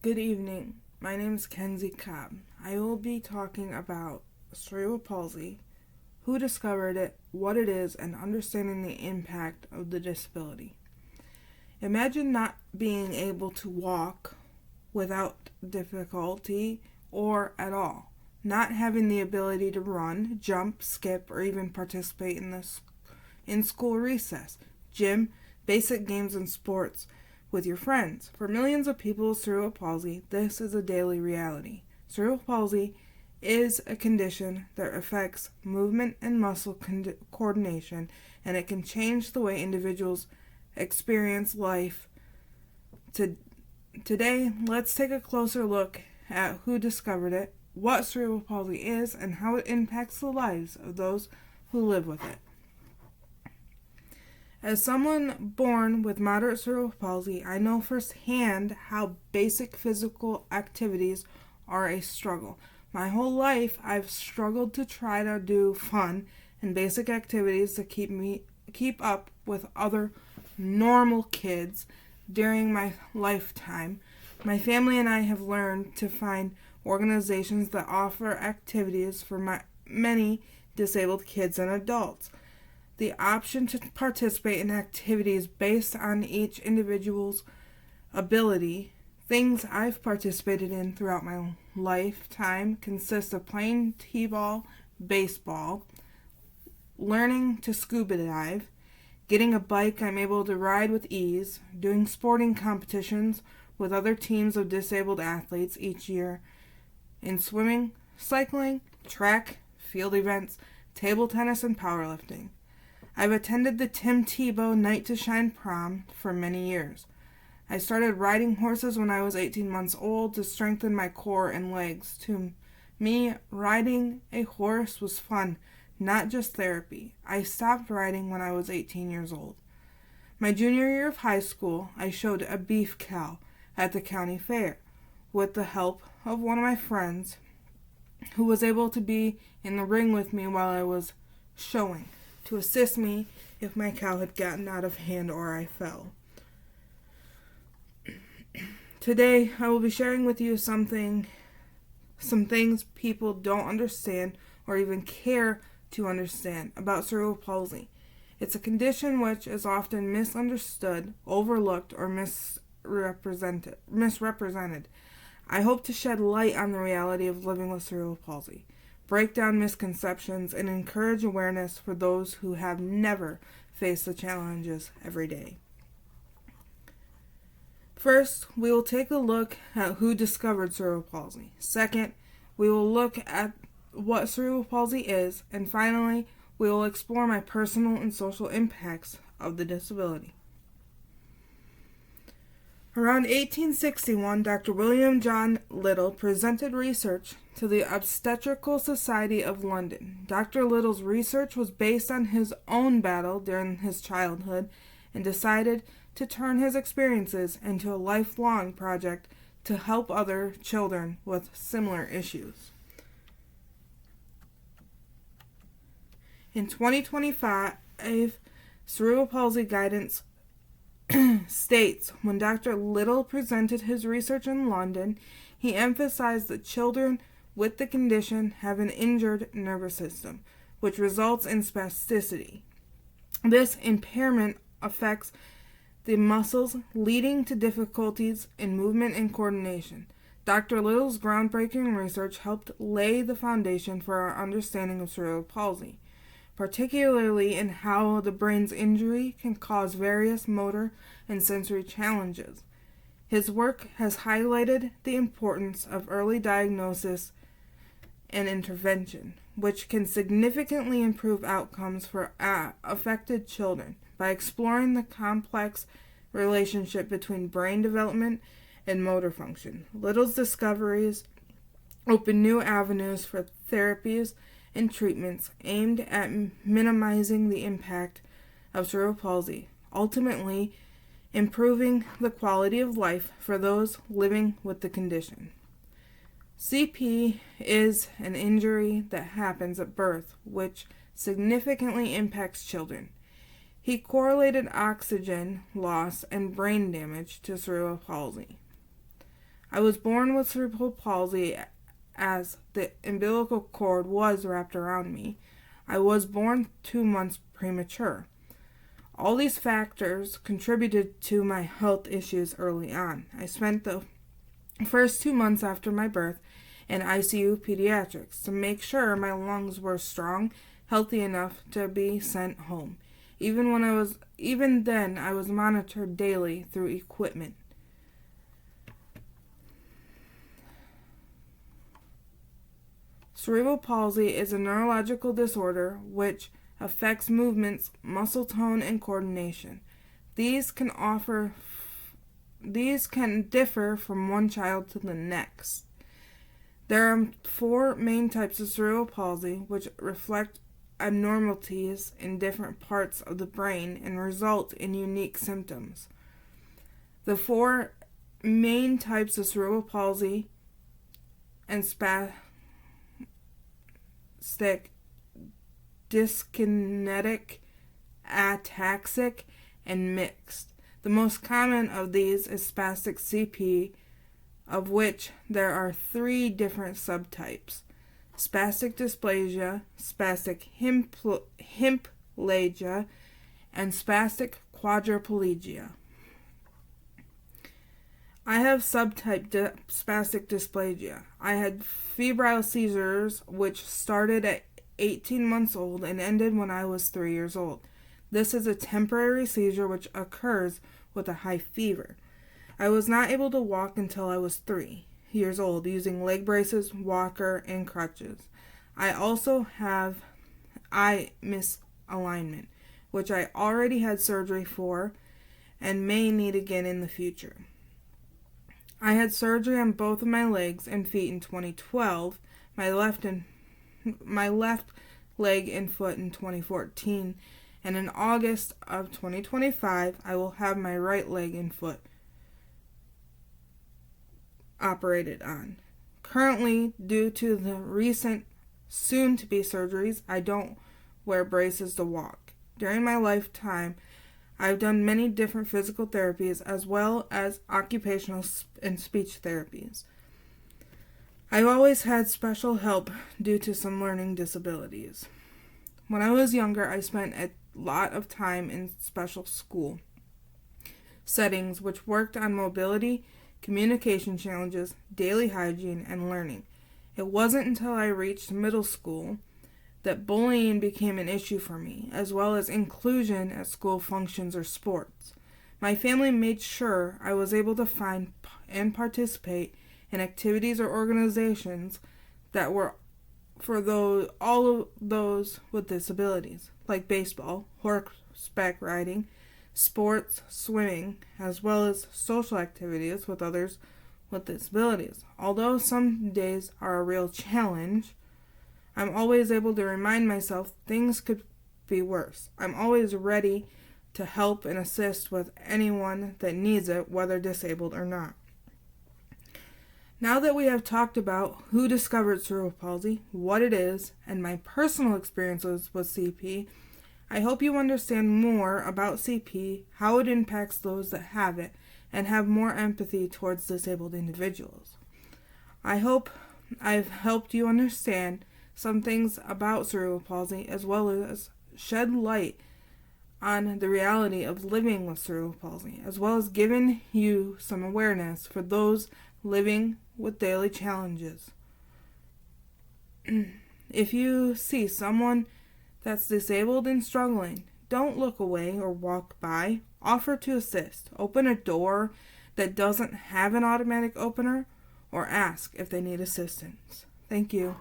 Good evening. My name is Kenzie Cobb. I will be talking about cerebral palsy, who discovered it, what it is, and understanding the impact of the disability. Imagine not being able to walk without difficulty or at all, not having the ability to run, jump, skip, or even participate in school recess, gym, basic games, and sports with your friends. For millions of people with cerebral palsy, this is a daily reality. Cerebral palsy is a condition that affects movement and muscle coordination, and it can change the way individuals experience life. Today, let's take a closer look at who discovered it, what cerebral palsy is, and how it impacts the lives of those who live with it. As someone born with moderate cerebral palsy, I know firsthand how basic physical activities are a struggle. My whole life, I've struggled to try to do fun and basic activities to keep up with other normal kids during my lifetime. My family and I have learned to find organizations that offer activities for many disabled kids and adults. The option to participate in activities based on each individual's ability. Things I've participated in throughout my lifetime consist of playing t-ball, baseball, learning to scuba dive, getting a bike I'm able to ride with ease, doing sporting competitions with other teams of disabled athletes each year, in swimming, cycling, track, field events, table tennis, and powerlifting. I've attended the Tim Tebow Night to Shine prom for many years. I started riding horses when I was 18 months old to strengthen my core and legs. To me, riding a horse was fun, not just therapy. I stopped riding when I was 18 years old. My junior year of high school, I showed a beef cow at the county fair with the help of one of my friends who was able to be in the ring with me while I was showing, to assist me if my cow had gotten out of hand or I fell. Today, I will be sharing with you some things people don't understand or even care to understand about cerebral palsy. It's a condition which is often misunderstood, overlooked, or misrepresented. I hope to shed light on the reality of living with cerebral palsy, break down misconceptions, and encourage awareness for those who have never faced the challenges every day. First, we will take a look at who discovered cerebral palsy. Second, we will look at what cerebral palsy is. And finally, we will explore my personal and social impacts of the disability. Around 1861, Dr. William John Little presented research to the Obstetrical Society of London. Dr. Little's research was based on his own battle during his childhood and decided to turn his experiences into a lifelong project to help other children with similar issues. In 2025, cerebral palsy guidance states, when Dr. Little presented his research in London, he emphasized that children with the condition have an injured nervous system, which results in spasticity. This impairment affects the muscles, leading to difficulties in movement and coordination. Dr. Little's groundbreaking research helped lay the foundation for our understanding of cerebral palsy, particularly in how the brain's injury can cause various motor and sensory challenges. His work has highlighted the importance of early diagnosis and intervention, which can significantly improve outcomes for affected children by exploring the complex relationship between brain development and motor function. Little's discoveries open new avenues for therapies and treatments aimed at minimizing the impact of cerebral palsy, ultimately improving the quality of life for those living with the condition. CP is an injury that happens at birth, which significantly impacts children. He correlated oxygen loss and brain damage to cerebral palsy. I was born with cerebral palsy as the umbilical cord was wrapped around me. I was born 2 months premature. All these factors contributed to my health issues early on. I spent the first 2 months after my birth in ICU pediatrics to make sure my lungs were strong, healthy enough to be sent home. Even then I was monitored daily through equipment. Cerebral palsy is a neurological disorder which affects movements, muscle tone, and coordination. These can differ from one child to the next. There are 4 main types of cerebral palsy which reflect abnormalities in different parts of the brain and result in unique symptoms. The 4 main types of cerebral palsy and spastic, dyskinetic, ataxic, and mixed. The most common of these is spastic CP, of which there are 3 different subtypes: spastic dysplasia, spastic hemiplegia, and spastic quadriplegia. I have subtype spastic dysplasia. I had febrile seizures which started at 18 months old and ended when I was 3 years old. This is a temporary seizure which occurs with a high fever. I was not able to walk until I was 3 years old using leg braces, walker, and crutches. I also have eye misalignment, which I already had surgery for and may need again in the future. I had surgery on both of my legs and feet in 2012, my left leg and foot in 2014, and in August of 2025, I will have my right leg and foot operated on. Currently, due to the recent soon-to-be surgeries, I don't wear braces to walk. During my lifetime, I've done many different physical therapies as well as occupational and speech therapies. I've always had special help due to some learning disabilities. When I was younger, I spent a lot of time in special school settings which worked on mobility, communication challenges, daily hygiene, and learning. It wasn't until I reached middle school that bullying became an issue for me, as well as inclusion at school functions or sports. My family made sure I was able to find and participate in activities or organizations that were for all of those with disabilities, like baseball, horseback riding, sports, swimming, as well as social activities with others with disabilities. Although some days are a real challenge, I'm always able to remind myself things could be worse. I'm always ready to help and assist with anyone that needs it, whether disabled or not. Now that we have talked about who discovered cerebral palsy, what it is, and my personal experiences with CP, I hope you understand more about CP, how it impacts those that have it, and have more empathy towards disabled individuals. I hope I've helped you understand some things about cerebral palsy as well as shed light on the reality of living with cerebral palsy, as well as given you some awareness for those living with daily challenges. If you see someone that's disabled and struggling, don't look away or walk by. Offer to assist. Open a door that doesn't have an automatic opener, or ask if they need assistance. Thank you.